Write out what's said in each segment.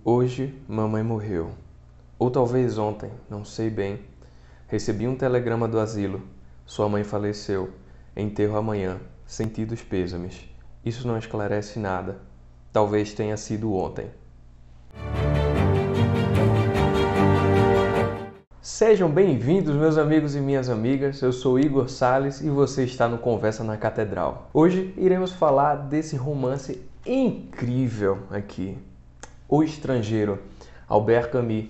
Hoje, mamãe morreu. Ou talvez ontem, não sei bem. Recebi um telegrama do asilo. Sua mãe faleceu. Enterro amanhã. Sentidos pêsames. Isso não esclarece nada. Talvez tenha sido ontem. Sejam bem-vindos, meus amigos e minhas amigas. Eu sou Igor Salles e você está no Conversa na Catedral. Hoje iremos falar desse romance incrível aqui, O Estrangeiro, Albert Camus.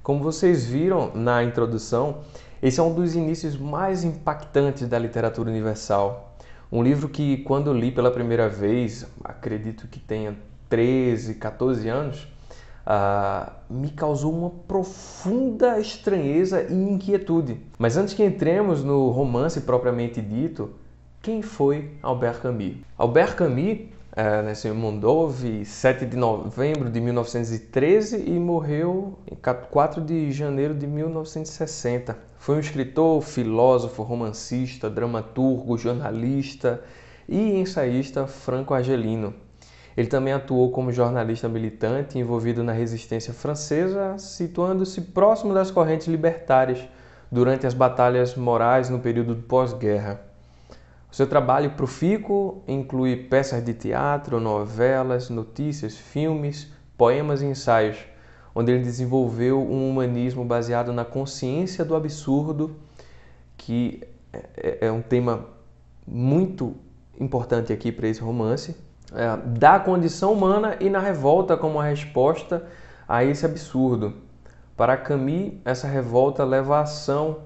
Como vocês viram na introdução, esse é um dos inícios mais impactantes da literatura universal. Um livro que, quando li pela primeira vez, acredito que tenha 13, 14 anos, me causou uma profunda estranheza e inquietude. Mas antes que entremos no romance propriamente dito, quem foi Albert Camus? Albert Camus nasceu em Mondovì, 7 de novembro de 1913 e morreu em 4 de janeiro de 1960. Foi um escritor, filósofo, romancista, dramaturgo, jornalista e ensaísta franco-argelino. Ele também atuou como jornalista militante envolvido na resistência francesa, situando-se próximo das correntes libertárias durante as batalhas morais no período pós-guerra. Seu trabalho profícuo inclui peças de teatro, novelas, notícias, filmes, poemas e ensaios, onde ele desenvolveu um humanismo baseado na consciência do absurdo, que é um tema muito importante aqui para esse romance, da condição humana e na revolta como a resposta a esse absurdo. Para Camus, essa revolta leva à ação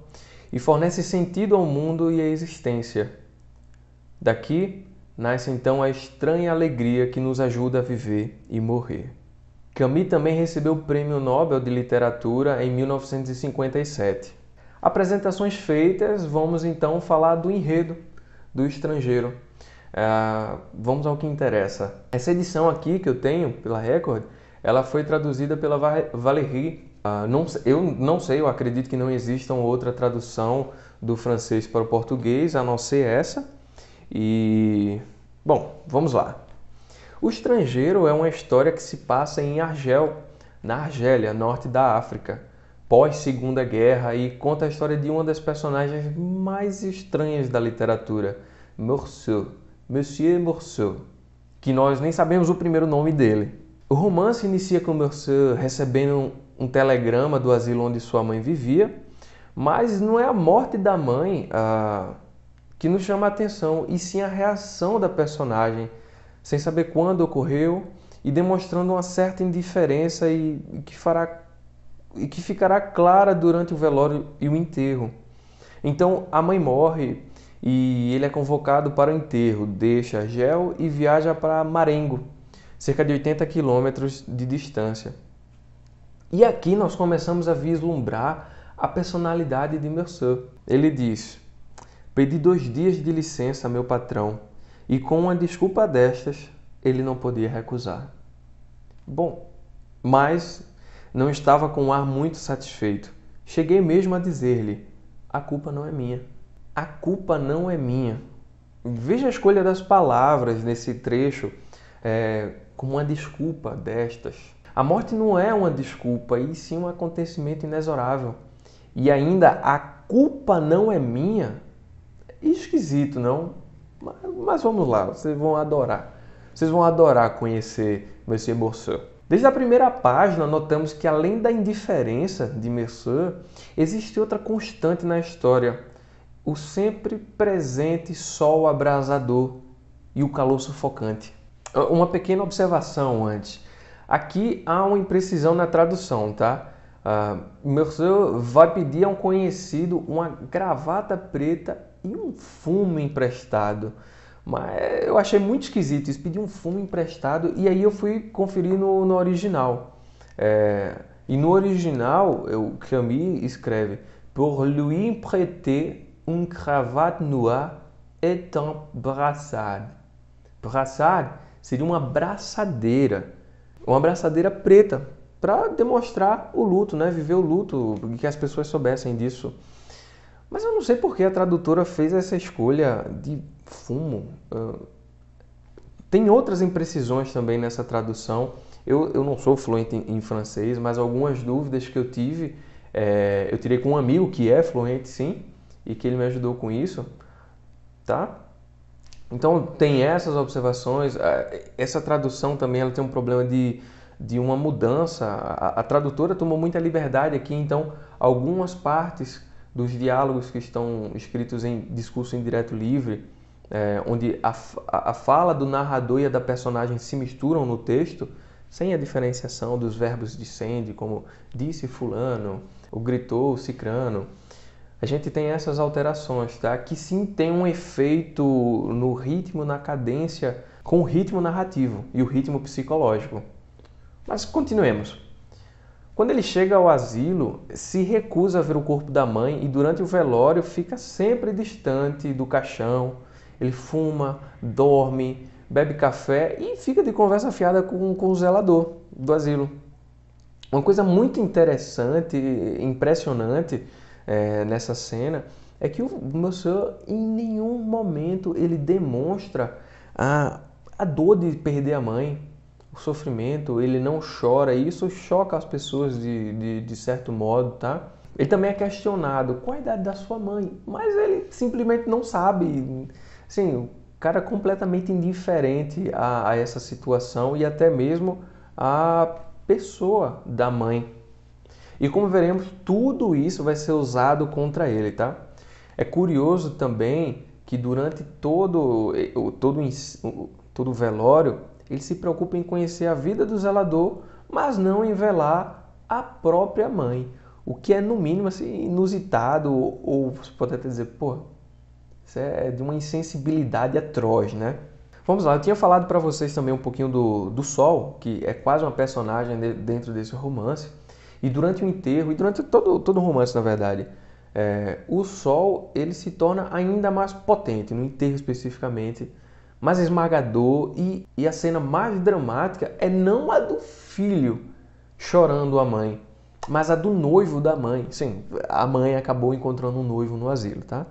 e fornece sentido ao mundo e à existência. Daqui nasce então a estranha alegria que nos ajuda a viver e morrer. Camus também recebeu o Prêmio Nobel de Literatura em 1957. Apresentações feitas, vamos então falar do enredo do Estrangeiro. Vamos ao que interessa. Essa edição aqui que eu tenho pela Record, ela foi traduzida pela Valérie. Eu não sei, eu acredito que não exista outra tradução do francês para o português, a não ser essa. E, bom, vamos lá. O Estrangeiro é uma história que se passa em Argel, na Argélia, norte da África, pós-Segunda Guerra, e conta a história de uma das personagens mais estranhas da literatura, Meursault, Monsieur Meursault, que nós nem sabemos o primeiro nome dele. O romance inicia com Meursault recebendo um telegrama do asilo onde sua mãe vivia, mas não é a morte da mãe que nos chama a atenção, e sim a reação da personagem, sem saber quando ocorreu e demonstrando uma certa indiferença e que ficará clara durante o velório e o enterro. Então a mãe morre e ele é convocado para o enterro, deixa Argel e viaja para Marengo, cerca de 80 quilômetros de distância. E aqui nós começamos a vislumbrar a personalidade de Meursault. Ele diz: "Pedi 2 dias de licença a meu patrão, e com uma desculpa destas, ele não podia recusar." Bom, mas não estava com um ar muito satisfeito. Cheguei mesmo a dizer-lhe: "A culpa não é minha." A culpa não é minha. Veja a escolha das palavras nesse trecho, como uma desculpa destas. A morte não é uma desculpa, e sim um acontecimento inexorável. E ainda a culpa não é minha. Esquisito, não? Mas vamos lá, vocês vão adorar. Vocês vão adorar conhecer Monsieur Meursault. Desde a primeira página, notamos que além da indiferença de Meursault, existe outra constante na história: o sempre presente sol abrasador e o calor sufocante. Uma pequena observação antes. Aqui há uma imprecisão na tradução, tá? Meursault vai pedir a um conhecido uma gravata preta e um fumo emprestado. Mas eu achei muito esquisito isso, pedir um fumo emprestado, e aí eu fui conferir no original. E no original, o Camus escreve: "Pour lui prêter une cravate noire et un brassard." Brassard seria uma braçadeira preta, para demonstrar o luto, né? Viver o luto, que as pessoas soubessem disso. Mas eu não sei por que a tradutora fez essa escolha de fumo. Tem outras imprecisões também nessa tradução. Eu não sou fluente em francês, mas algumas dúvidas que eu tive, eu tirei com um amigo que é fluente sim, e que ele me ajudou com isso, tá? Então tem essas observações. Essa tradução também ela tem um problema de uma mudança. A tradutora tomou muita liberdade aqui, então algumas partes dos diálogos que estão escritos em discurso indireto livre, onde a fala do narrador e a da personagem se misturam no texto, sem a diferenciação dos verbos de sende, como disse fulano, ou gritou cicrano. A gente tem essas alterações, tá? Que sim tem um efeito no ritmo, na cadência, com o ritmo narrativo e o ritmo psicológico. Mas continuemos. Quando ele chega ao asilo, se recusa a ver o corpo da mãe e durante o velório fica sempre distante do caixão. Ele fuma, dorme, bebe café e fica de conversa fiada com o zelador do asilo. Uma coisa muito interessante, impressionante nessa cena é que o Monsieur em nenhum momento ele demonstra a dor de perder a mãe, o sofrimento, ele não chora, e isso choca as pessoas de certo modo, tá? Ele também é questionado qual a idade da sua mãe, mas ele simplesmente não sabe. Assim, o cara é completamente indiferente a essa situação e até mesmo a pessoa da mãe. E como veremos, tudo isso vai ser usado contra ele, tá? É curioso também que durante todo o velório, ele se preocupa em conhecer a vida do zelador, mas não em velar a própria mãe. O que é, no mínimo, assim, inusitado, ou você pode até dizer, pô, isso é de uma insensibilidade atroz, né? Vamos lá, eu tinha falado para vocês também um pouquinho do Sol, que é quase uma personagem dentro desse romance. E durante o enterro, e durante todo o romance, na verdade, o Sol ele se torna ainda mais potente, no enterro especificamente, mais esmagador. E a cena mais dramática é não a do filho chorando a mãe, mas a do noivo da mãe. Sim, a mãe acabou encontrando um noivo no asilo, tá?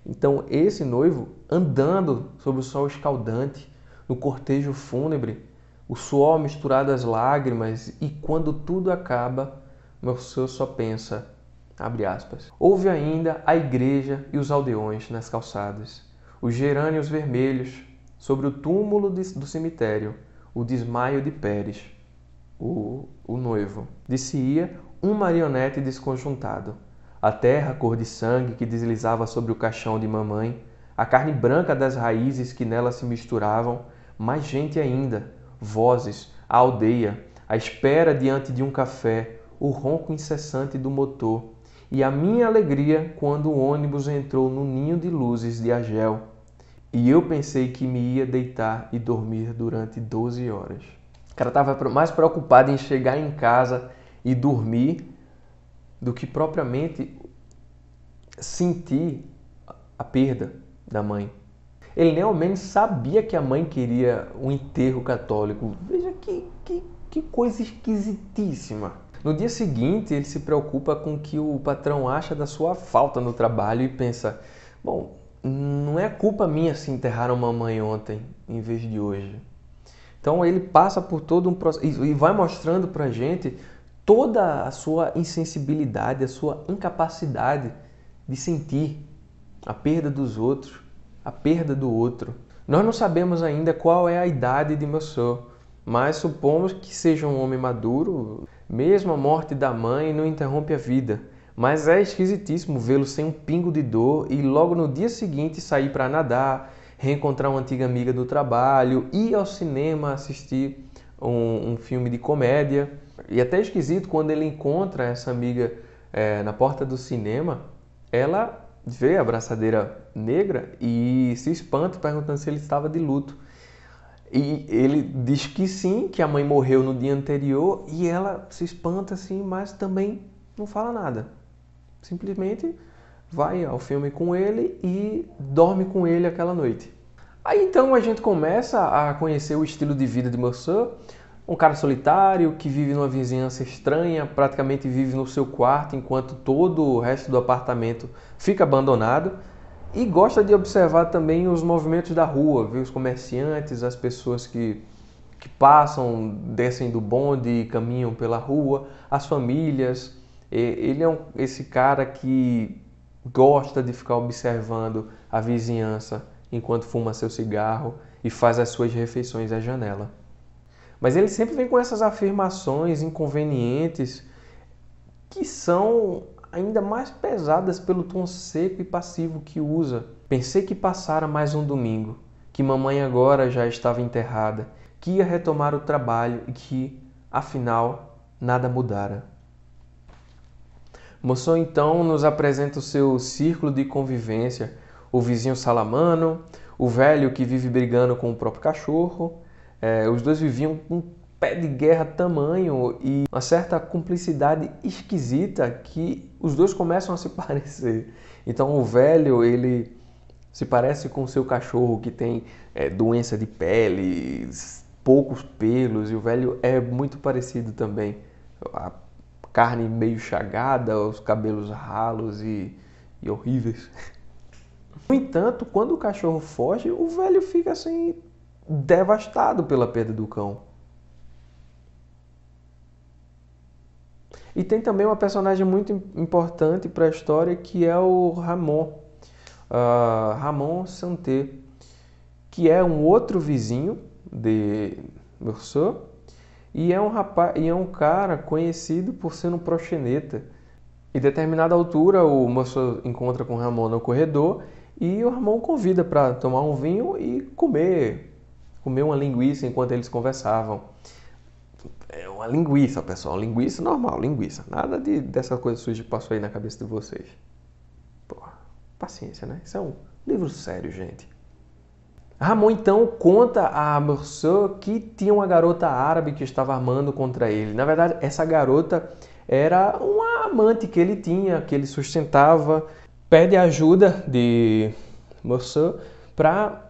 Então, esse noivo andando sob o sol escaldante, no cortejo fúnebre, o suor misturado às lágrimas, e quando tudo acaba, Monsieur só pensa, abre aspas, houve ainda a igreja e os aldeões nas calçadas, os gerânios vermelhos sobre o túmulo do cemitério, o desmaio de Pérez, o noivo. Disse-ia um marionete desconjuntado. A terra cor de sangue que deslizava sobre o caixão de mamãe, a carne branca das raízes que nela se misturavam, mais gente ainda, vozes, a aldeia, a espera diante de um café, o ronco incessante do motor, e a minha alegria quando o ônibus entrou no ninho de luzes de Argel, e eu pensei que me ia deitar e dormir durante 12 horas. O cara estava mais preocupado em chegar em casa e dormir do que propriamente sentir a perda da mãe. Ele nem ao menos sabia que a mãe queria um enterro católico. Veja que coisa esquisitíssima. No dia seguinte, ele se preocupa com o que o patrão acha da sua falta no trabalho e pensa, bom, não é culpa minha se enterraram mamãe ontem em vez de hoje. Então ele passa por todo um processo e vai mostrando pra gente toda a sua insensibilidade, a sua incapacidade de sentir a perda dos outros, a perda do outro. Nós não sabemos ainda qual é a idade de Monsieur, mas supomos que seja um homem maduro. Mesmo a morte da mãe não interrompe a vida, mas é esquisitíssimo vê-lo sem um pingo de dor e logo no dia seguinte sair para nadar, reencontrar uma antiga amiga do trabalho, ir ao cinema assistir um filme de comédia. E até esquisito quando ele encontra essa amiga na porta do cinema, ela vê a braçadeira negra e se espanta perguntando se ele estava de luto. E ele diz que sim, que a mãe morreu no dia anterior, e ela se espanta assim, mas também não fala nada. Simplesmente vai ao filme com ele e dorme com ele aquela noite. Aí então a gente começa a conhecer o estilo de vida de Monsieur, um cara solitário que vive numa vizinhança estranha, praticamente vive no seu quarto enquanto todo o resto do apartamento fica abandonado. E gosta de observar também os movimentos da rua, ver os comerciantes, as pessoas que que passam, descem do bonde e caminham pela rua, as famílias. Ele é esse cara que gosta de ficar observando a vizinhança enquanto fuma seu cigarro e faz as suas refeições à janela. Mas ele sempre vem com essas afirmações inconvenientes que são ainda mais pesadas pelo tom seco e passivo que usa. Pensei que passara mais um domingo, que mamãe agora já estava enterrada, que ia retomar o trabalho e que, afinal, nada mudara. Moçô então nos apresenta o seu círculo de convivência, o vizinho salamano, o velho que vive brigando com o próprio cachorro. Os dois viviam com um pé de guerra tamanho e uma certa cumplicidade esquisita que os dois começam a se parecer. Então o velho, ele se parece com o seu cachorro que tem doença de pele, poucos pelos, e o velho é muito parecido também. A carne meio chagada, os cabelos ralos e horríveis. No entanto, quando o cachorro foge, o velho fica assim devastado pela perda do cão. E tem também uma personagem muito importante para a história que é o Ramon, Ramon Santé, que é um outro vizinho de Meursault e é um cara conhecido por ser um proxeneta. Em determinada altura, o moço encontra com o Ramon no corredor e o Ramon convida para tomar um vinho e comer uma linguiça enquanto eles conversavam. É uma linguiça, pessoal, linguiça normal, linguiça. Nada dessa coisa suja que passou aí na cabeça de vocês. Porra, paciência, né? Isso é um livro sério, gente. Ramon então conta a Meursault que tinha uma garota árabe que estava armando contra ele. Na verdade, essa garota era uma amante que ele tinha, que ele sustentava. Pede ajuda de Meursault para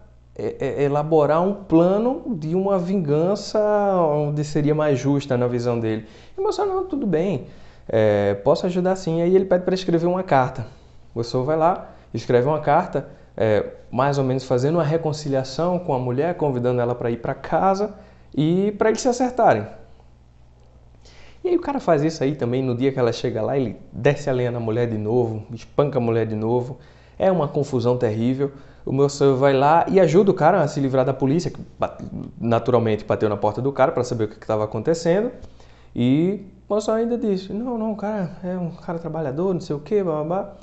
elaborar um plano de uma vingança onde seria mais justa na visão dele. E Meursault, não, tudo bem, posso ajudar sim. Aí ele pede para escrever uma carta. Meursault vai lá, escreve uma carta, mais ou menos fazendo uma reconciliação com a mulher, convidando ela para ir para casa e para eles se acertarem. E aí o cara faz isso aí também, no dia que ela chega lá, ele desce a lenha na mulher de novo, espanca a mulher de novo. É uma confusão terrível. O Meursault vai lá e ajuda o cara a se livrar da polícia, que naturalmente bateu na porta do cara para saber o que estava acontecendo. E o Meursault ainda diz, não, o cara é um cara trabalhador, não sei o que, blá, blá, blá.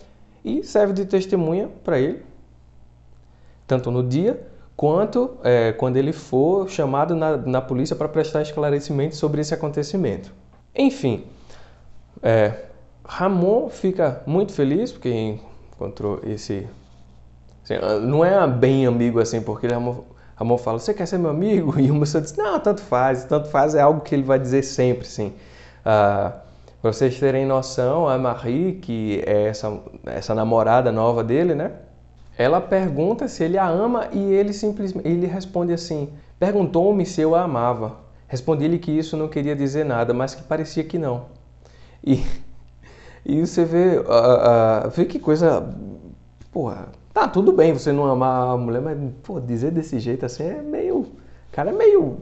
E serve de testemunha para ele, tanto no dia quanto quando ele for chamado na polícia para prestar esclarecimentos sobre esse acontecimento. Enfim, Ramon fica muito feliz porque encontrou esse... Assim, não é bem amigo assim, porque Ramon fala, você quer ser meu amigo? E o moço diz, não, tanto faz, é algo que ele vai dizer sempre, sim. Para vocês terem noção, a Marie, que é essa namorada nova dele, né? Ela pergunta se ele a ama e ele responde assim, perguntou-me se eu a amava. Respondi-lhe que isso não queria dizer nada, mas que parecia que não. E você vê que coisa... Porra, tá, tudo bem você não amar a mulher, mas dizer desse jeito assim é meio... O cara é meio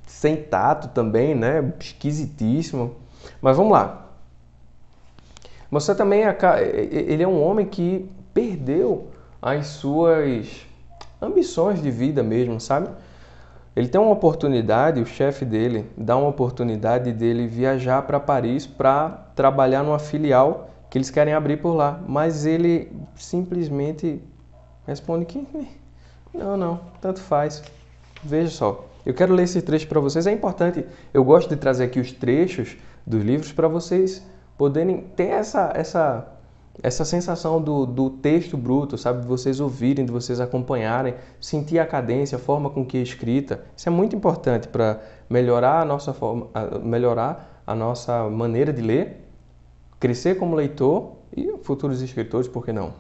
sem tato também, né? Esquisitíssimo. Mas vamos lá. Você também... Ele é um homem que perdeu as suas ambições de vida mesmo, sabe? Ele tem uma oportunidade, o chefe dele dá uma oportunidade dele viajar para Paris para trabalhar numa filial que eles querem abrir por lá. Mas ele simplesmente responde que não, tanto faz. Veja só, eu quero ler esse trecho para vocês. É importante, eu gosto de trazer aqui os trechos dos livros para vocês poderem ter essa sensação do texto bruto, sabe? De vocês ouvirem, de vocês acompanharem, sentir a cadência, a forma com que é escrita. Isso é muito importante para melhorar a nossa maneira de ler, crescer como leitor e futuros escritores, por que não?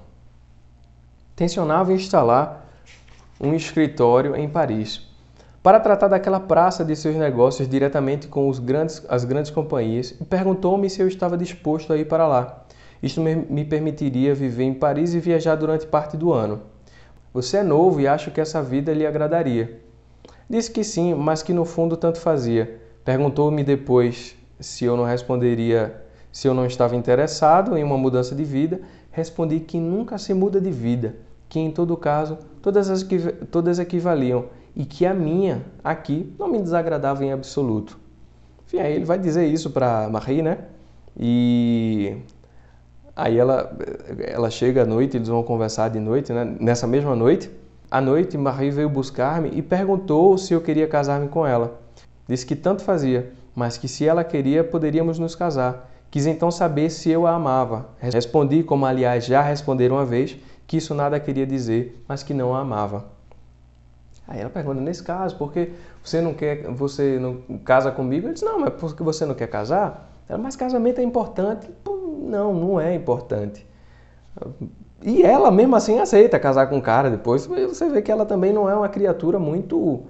Tencionava instalar um escritório em Paris para tratar daquela praça de seus negócios diretamente com as grandes companhias e perguntou-me se eu estava disposto a ir para lá. Isto me permitiria viver em Paris e viajar durante parte do ano. Você é novo e acho que essa vida lhe agradaria. Disse que sim, mas que no fundo tanto fazia. Perguntou-me depois se eu não responderia se eu não estava interessado em uma mudança de vida. Respondi que nunca se muda de vida, que em todo caso todas equivaliam e que a minha aqui não me desagradava em absoluto. Enfim, aí ele vai dizer isso para Marie, né? E aí ela chega à noite, eles vão conversar de noite, né? Nessa mesma noite. À noite, Marie veio buscar-me e perguntou se eu queria casar-me com ela. Disse que tanto fazia, mas que se ela queria, poderíamos nos casar. Quis então saber se eu a amava. Respondi, como aliás já responderam uma vez, que isso nada queria dizer, mas que não a amava. Aí ela pergunta, nesse caso, por que você não casa comigo? Eu disse, não, mas porque você não quer casar? Ela, mas casamento é importante. Pô, não, não é importante. E ela mesmo assim aceita casar com o cara depois. Você vê que ela também não é uma criatura muito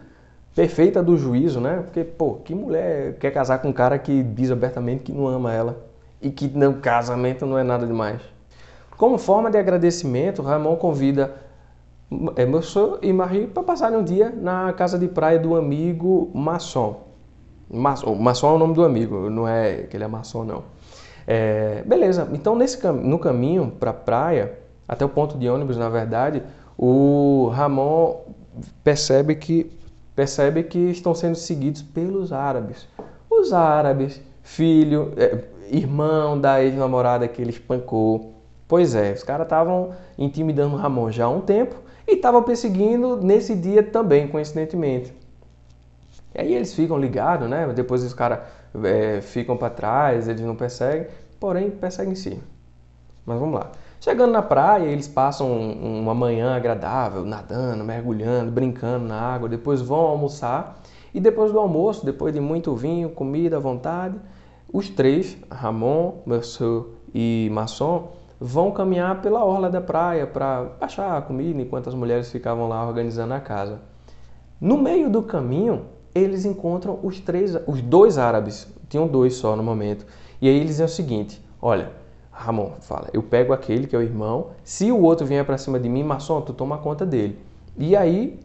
perfeita do juízo, né? Porque, pô, que mulher quer casar com um cara que diz abertamente que não ama ela e que no casamento não é nada demais? Como forma de agradecimento, Ramon convida Monsieur e Marie para passarem um dia na casa de praia do amigo Masson. Masson é o nome do amigo, não é que ele é maçom, não. Beleza, então no caminho para a praia, até o ponto de ônibus, na verdade, o Ramon percebe que estão sendo seguidos pelos árabes. Os árabes, filho, irmão da ex-namorada que ele espancou. Pois é, os caras estavam intimidando o Ramon já há um tempo e estavam perseguindo nesse dia também, coincidentemente. E aí eles ficam ligados, né? Depois os caras ficam para trás, eles não perseguem, porém perseguem sim. Mas vamos lá. Chegando na praia, eles passam uma manhã agradável, nadando, mergulhando, brincando na água, depois vão almoçar e depois do almoço, depois de muito vinho, comida à vontade, os três, Ramon, Monsieur e Masson, vão caminhar pela orla da praia para achar a comida enquanto as mulheres ficavam lá organizando a casa. No meio do caminho, eles encontram os dois árabes, tinham dois só no momento, e aí eles dizem o seguinte, olha, Ramon fala, eu pego aquele que é o irmão, se o outro vier para cima de mim, Masson, tu toma conta dele. E aí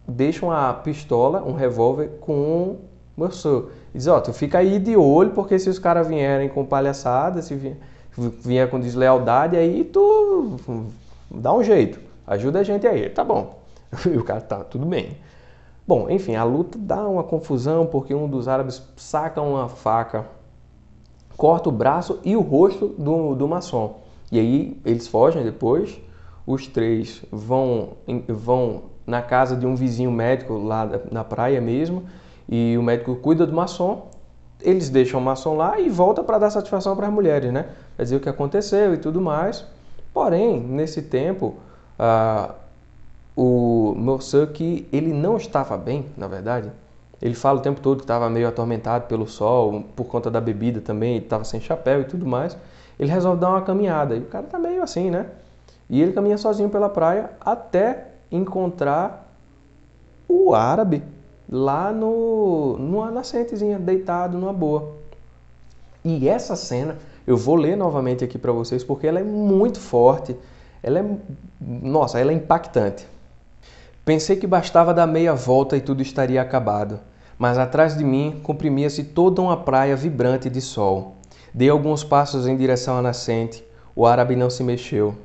deixam a pistola, um revólver com o Monsieur. Diz, ó, tu fica aí de olho, porque se os caras vierem com palhaçada, se vier com deslealdade, aí tu dá um jeito, ajuda a gente aí. Tá bom. E o cara, tá, tudo bem. Bom, enfim, a luta dá uma confusão, porque um dos árabes saca uma faca, corta o braço e o rosto do maçom. E aí eles fogem depois, os três vão na casa de um vizinho médico lá na praia mesmo, e o médico cuida do maçom, eles deixam o maçom lá e volta para dar satisfação para as mulheres, né? Quer dizer o que aconteceu e tudo mais. Porém, nesse tempo, o Monsieur, que ele não estava bem, na verdade, ele fala o tempo todo que estava meio atormentado pelo sol, por conta da bebida também, ele estava sem chapéu e tudo mais. Ele resolve dar uma caminhada, e o cara tá meio assim, né? E ele caminha sozinho pela praia até encontrar o árabe lá numa nascentezinha, deitado numa boa. E essa cena, eu vou ler novamente aqui para vocês, porque ela é muito forte, nossa, ela é impactante. Pensei que bastava dar meia volta e tudo estaria acabado. Mas atrás de mim comprimia-se toda uma praia vibrante de sol. Dei alguns passos em direção à nascente. O árabe não se mexeu.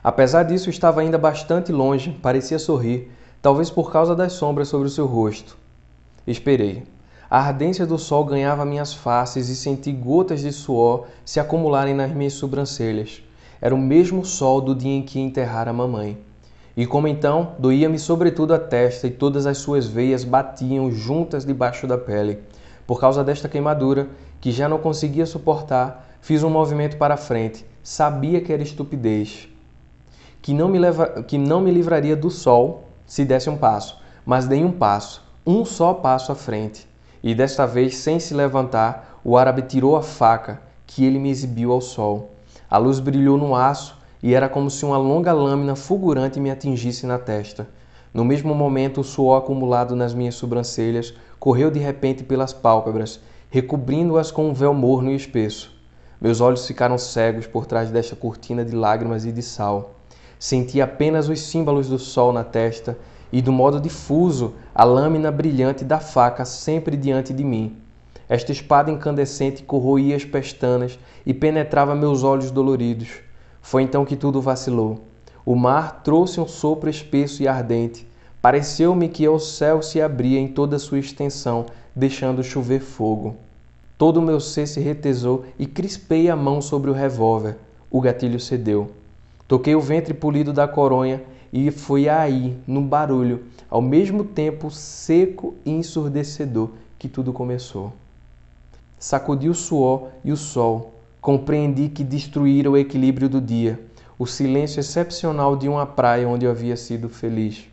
Apesar disso, estava ainda bastante longe, parecia sorrir, talvez por causa das sombras sobre o seu rosto. Esperei. A ardência do sol ganhava minhas faces e senti gotas de suor se acumularem nas minhas sobrancelhas. Era o mesmo sol do dia em que enterrara a mamãe. E como então, doía-me sobretudo a testa e todas as suas veias batiam juntas debaixo da pele. Por causa desta queimadura, que já não conseguia suportar, fiz um movimento para a frente. Sabia que era estupidez. Que não me livraria do sol se desse um passo, mas dei um só passo à frente. E desta vez, sem se levantar, o árabe tirou a faca que ele me exibiu ao sol. A luz brilhou no aço e era como se uma longa lâmina fulgurante me atingisse na testa. No mesmo momento, o suor acumulado nas minhas sobrancelhas correu de repente pelas pálpebras, recobrindo-as com um véu morno e espesso. Meus olhos ficaram cegos por trás desta cortina de lágrimas e de sal. Senti apenas os símbolos do sol na testa e do modo difuso a lâmina brilhante da faca sempre diante de mim. Esta espada incandescente corroía as pestanas e penetrava meus olhos doloridos. Foi então que tudo vacilou. O mar trouxe um sopro espesso e ardente. Pareceu-me que o céu se abria em toda a sua extensão, deixando chover fogo. Todo o meu ser se retesou e crispei a mão sobre o revólver. O gatilho cedeu. Toquei o ventre polido da coronha e foi aí, no barulho, ao mesmo tempo seco e ensurdecedor, que tudo começou. Sacudi o suor e o sol. Compreendi que destruíra o equilíbrio do dia, o silêncio excepcional de uma praia onde eu havia sido feliz.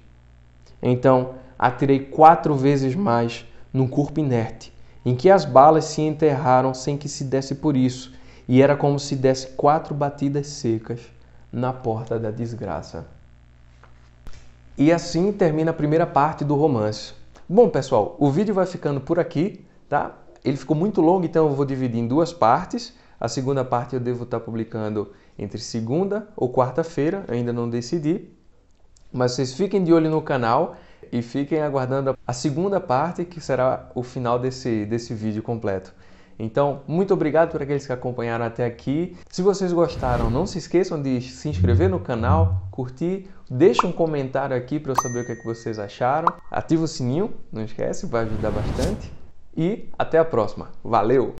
Então, atirei 4 vezes mais num corpo inerte, em que as balas se enterraram sem que se desse por isso, e era como se desse 4 batidas secas na porta da desgraça. E assim termina a primeira parte do romance. Bom, pessoal, o vídeo vai ficando por aqui, tá? Ele ficou muito longo, então eu vou dividir em 2 partes. A segunda parte eu devo estar publicando entre segunda ou quarta-feira, ainda não decidi. Mas vocês fiquem de olho no canal e fiquem aguardando a segunda parte, que será o final desse vídeo completo. Então, muito obrigado por aqueles que acompanharam até aqui. Se vocês gostaram, não se esqueçam de se inscrever no canal, curtir, deixa um comentário aqui para eu saber o que é que vocês acharam. Ativa o sininho, não esquece, vai ajudar bastante. E até a próxima. Valeu!